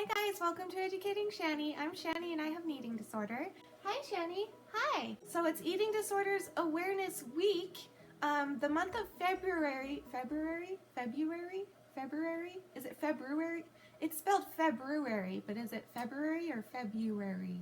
Hi guys, welcome to Educating Shani. I'm Shani and I have an eating disorder. Hi Shani. Hi. So it's Eating Disorders Awareness Week. The month of February. Is it February? It's spelled February, but is it February or February?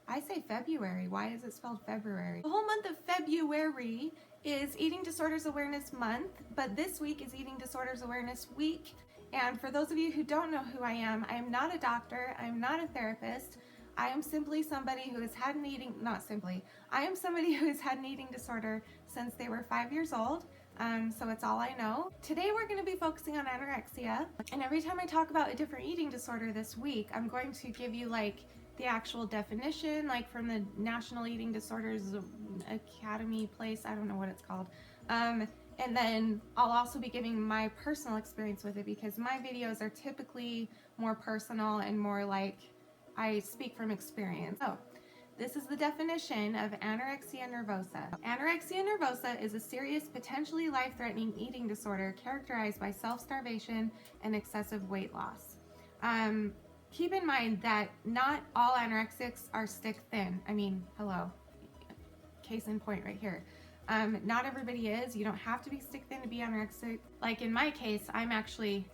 I say February. Why is it spelled February? The whole month of February is Eating Disorders Awareness Month, but this week is Eating Disorders Awareness Week. And for those of you who don't know who I am not a doctor, I am not a therapist. I am simply somebody who has had an eating, not simply, I am somebody who has had an eating disorder since they were 5 years old. So it's all I know. Today we're going to be focusing on anorexia. And every time I talk about a different eating disorder this week, I'm going to give you like the actual definition, like from the National Eating Disorders Academy place, I don't know what it's called. And then I'll also be giving my personal experience with it because my videos are typically more personal and more like I speak from experience. So this is the definition of anorexia nervosa. Anorexia nervosa is a serious, potentially life-threatening eating disorder characterized by self-starvation and excessive weight loss. Keep in mind that not all anorexics are stick thin. I mean, hello, case in point right here. Not everybody is. You don't have to be stick thin to be anorexic. Like in my case, I'm actually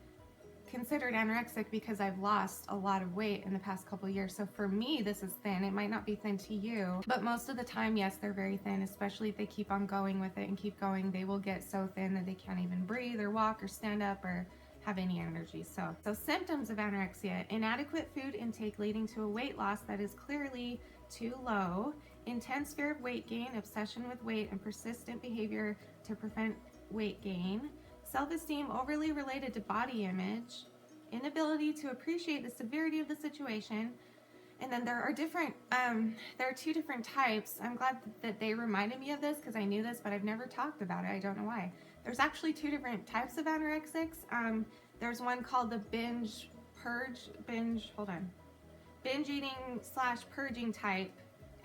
considered anorexic because I've lost a lot of weight in the past couple of years. So for me, this is thin. It might not be thin to you, but most of the time, yes, they're very thin, especially if they keep on going with it and keep going. They will get so thin that they can't even breathe or walk or stand up or have any energy. So symptoms of anorexia: inadequate food intake leading to a weight loss that is clearly too low, intense fear of weight gain, obsession with weight, and persistent behavior to prevent weight gain, self-esteem overly related to body image, inability to appreciate the severity of the situation. And then there are two different types. I'm glad that they reminded me of this because I knew this, but I've never talked about it. I don't know why. There's actually two different types of anorexics. There's one called the binge eating / purging type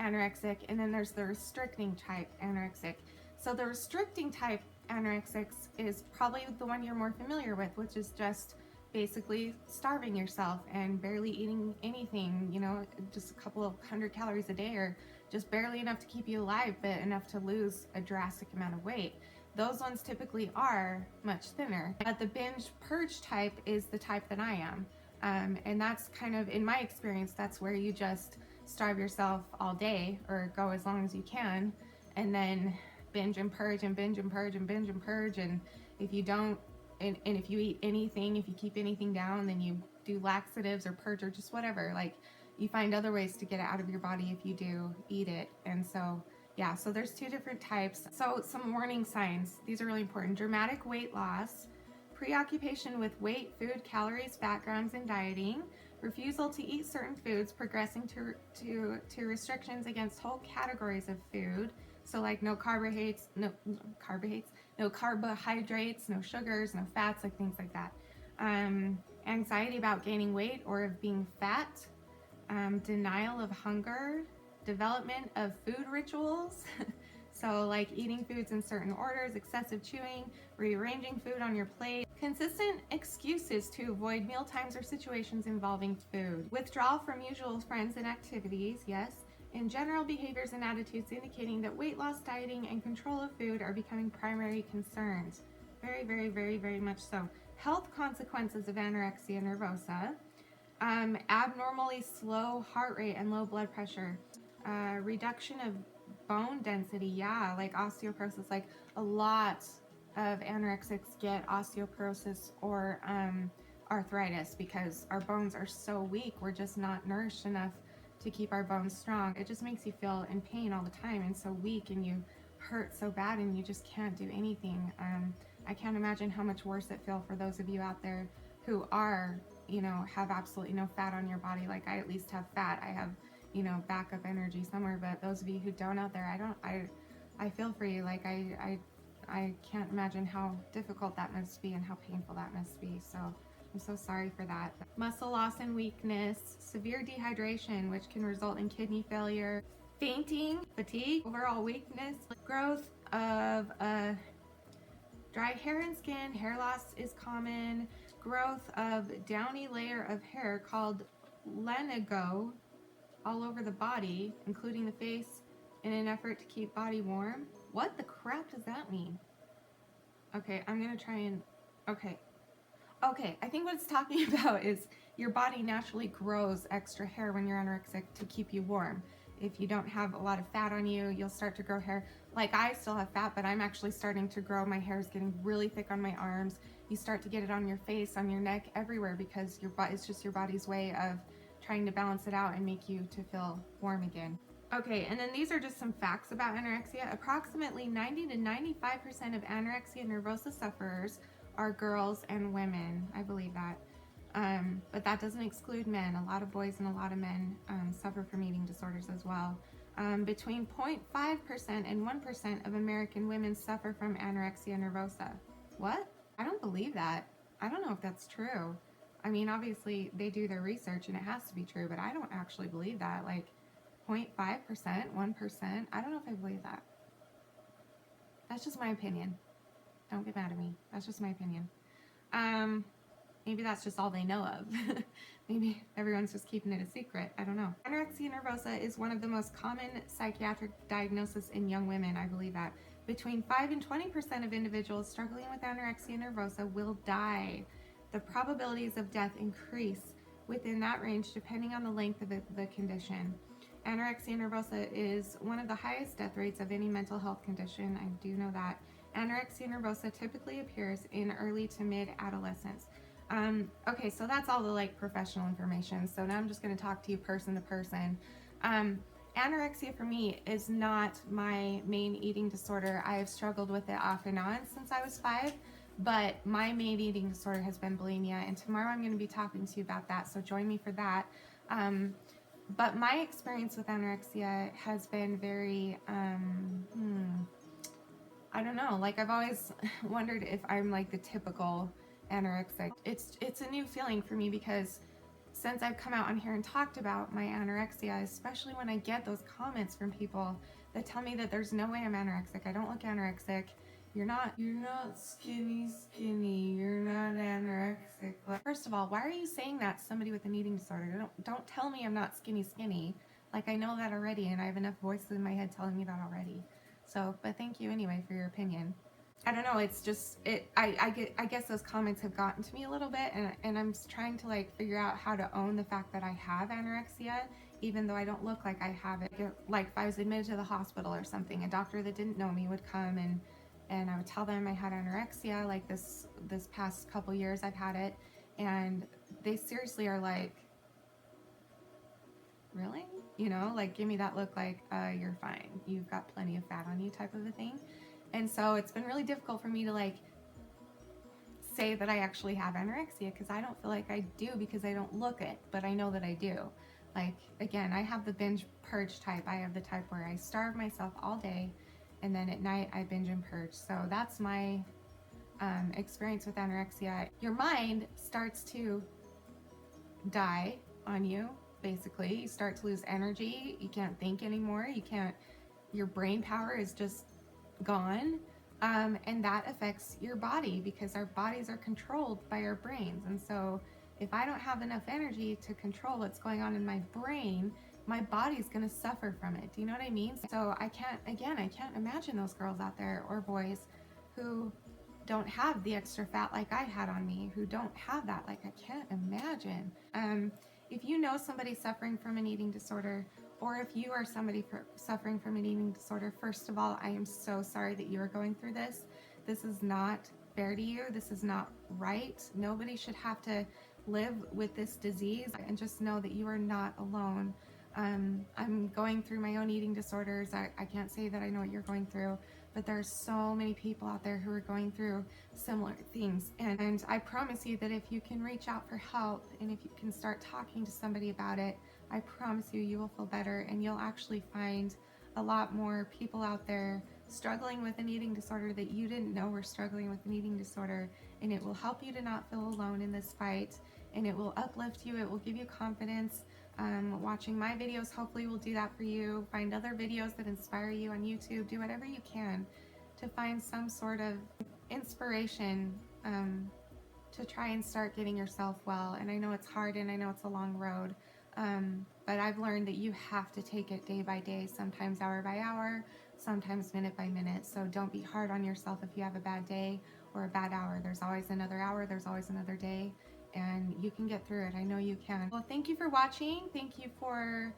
anorexic, and then there's the restricting type anorexic. So the restricting type anorexics is probably the one you're more familiar with, which is just basically starving yourself and barely eating anything, you know, just a couple of 100 calories a day, or just barely enough to keep you alive, but enough to lose a drastic amount of weight. Those ones typically are much thinner. But the binge purge type is the type that I am. And that's kind of, in my experience, that's where you just starve yourself all day or go as long as you can, and then binge and purge and binge and purge and binge and purge. And if you don't, and if you eat anything, if you keep anything down, then you do laxatives or purge or just whatever. Like, you find other ways to get it out of your body if you do eat it. And so, yeah, so there's two different types. So some warning signs, these are really important: dramatic weight loss, preoccupation with weight, food, calories, fat grams, and dieting, refusal to eat certain foods, progressing to restrictions against whole categories of food. So like no carbohydrates, no sugars, no fats, like things like that. Anxiety about gaining weight or of being fat, denial of hunger, development of food rituals. So like eating foods in certain orders, excessive chewing, rearranging food on your plate, consistent excuses to avoid meal times or situations involving food, withdrawal from usual friends and activities, yes, in general behaviors and attitudes indicating that weight loss, dieting, and control of food are becoming primary concerns. Very, very, very, very much so. Health consequences of anorexia nervosa: abnormally slow heart rate and low blood pressure, reduction of bone density, yeah, like osteoporosis. Like a lot of anorexics get osteoporosis or arthritis because our bones are so weak. We're just not nourished enough to keep our bones strong. It just makes you feel in pain all the time and so weak, and you hurt so bad and you just can't do anything. I can't imagine how much worse it feels for those of you out there who are, you know, have absolutely no fat on your body. Like I at least have fat. I have, you know, backup energy somewhere. But those of you who don't out there, I feel for you. Like I can't imagine how difficult that must be and how painful that must be. So I'm so sorry for that. Muscle loss and weakness, severe dehydration, which can result in kidney failure, fainting, fatigue, overall weakness, growth of dry hair and skin, hair loss is common, growth of downy layer of hair called lenigo all over the body, including the face, in an effort to keep body warm. What the crap does that mean? Okay, I'm gonna try and, okay, I think what it's talking about is your body naturally grows extra hair when you're anorexic to keep you warm. If you don't have a lot of fat on you, you'll start to grow hair. Like, I still have fat, but I'm actually starting to grow. My hair is getting really thick on my arms. You start to get it on your face, on your neck, everywhere, because it's just your body's way of trying to balance it out and make you to feel warm again. Okay, and then these are just some facts about anorexia. Approximately 90 to 95% of anorexia nervosa sufferers are girls and women. I believe that. But that doesn't exclude men. A lot of boys and a lot of men suffer from eating disorders as well. Between 0.5% and 1% of American women suffer from anorexia nervosa. What? I don't believe that. I don't know if that's true. I mean, obviously they do their research and it has to be true, but I don't actually believe that. Like 0.5%, 1%, I don't know if I believe that. That's just my opinion. Don't get mad at me. That's just my opinion. Maybe that's just all they know of. Maybe everyone's just keeping it a secret. I don't know. Anorexia nervosa is one of the most common psychiatric diagnoses in young women. I believe that. Between 5 and 20% of individuals struggling with anorexia nervosa will die. The probabilities of death increase within that range depending on the length of the condition. Anorexia nervosa is one of the highest death rates of any mental health condition. I do know that. Anorexia nervosa typically appears in early to mid-adolescence. Okay, so that's all the like professional information. So now I'm just going to talk to you person to person. Anorexia for me is not my main eating disorder. I have struggled with it off and on since I was 5, but my main eating disorder has been bulimia, and tomorrow I'm going to be talking to you about that, so join me for that. But my experience with anorexia has been very, I don't know, like I've always wondered if I'm like the typical anorexic. It's a new feeling for me because since I've come out on here and talked about my anorexia, especially when I get those comments from people that tell me that there's no way I'm anorexic, I don't look anorexic, you're not skinny, you're not anorexic. First of all, why are you saying that to somebody with an eating disorder? Don't tell me I'm not skinny. Like, I know that already, and I have enough voices in my head telling me that already. So, but thank you anyway for your opinion. I don't know, it's just, I guess those comments have gotten to me a little bit, and I'm trying to like figure out how to own the fact that I have anorexia, even though I don't look like I have it. Like if I was admitted to the hospital or something, a doctor that didn't know me would come and I would tell them I had anorexia. Like this past couple years I've had it, and they seriously are like, really? You know, like give me that look like, you're fine, you've got plenty of fat on you type of a thing. And so it's been really difficult for me to like say that I actually have anorexia, because I don't feel like I do, because I don't look it, but I know that I do. Like, again, I have the binge purge type. I have the type where I starve myself all day and then at night I binge and purge. So that's my experience with anorexia. Your mind starts to die on you, basically. You start to lose energy. You can't think anymore. Your brain power is just gone, and that affects your body, because our bodies are controlled by our brains. And so if I don't have enough energy to control what's going on in my brain, my body's going to suffer from it. Do you know what I mean? So I can't imagine those girls out there, or boys, who don't have the extra fat like I had on me, who don't have that. Like, I can't imagine. If you know somebody suffering from an eating disorder, or if you are somebody suffering from an eating disorder, first of all, I am so sorry that you are going through this. This is not fair to you. This is not right. Nobody should have to live with this disease, and just know that you are not alone. I'm going through my own eating disorders. I can't say that I know what you're going through, but there's so many people out there who are going through similar things. And I promise you that if you can reach out for help, and if you can start talking to somebody about it, I promise you, you will feel better, and you'll actually find a lot more people out there struggling with an eating disorder that you didn't know were struggling with an eating disorder. And it will help you to not feel alone in this fight, and it will uplift you. It will give you confidence. Watching my videos hopefully will do that for you. Find other videos that inspire you on YouTube. Do whatever you can to find some sort of inspiration to try and start getting yourself well. And I know it's hard and I know it's a long road, but I've learned that you have to take it day by day, sometimes hour by hour, sometimes minute by minute. So don't be hard on yourself if you have a bad day or a bad hour. There's always another hour, there's always another day, and you can get through it. I know you can. Well, thank you for watching. Thank you for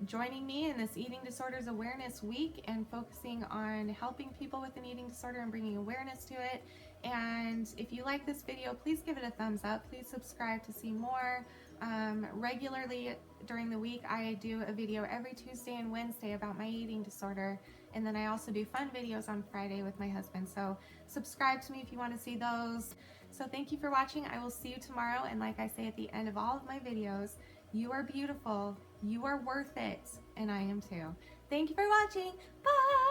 joining me in this Eating Disorders Awareness Week and focusing on helping people with an eating disorder and bringing awareness to it. And if you like this video, please give it a thumbs up. Please subscribe to see more. Regularly during the week, I do a video every Tuesday and Wednesday about my eating disorder. And then I also do fun videos on Friday with my husband. So subscribe to me if you want to see those. So thank you for watching. I will see you tomorrow. And like I say at the end of all of my videos, you are beautiful, you are worth it, and I am too. Thank you for watching. Bye!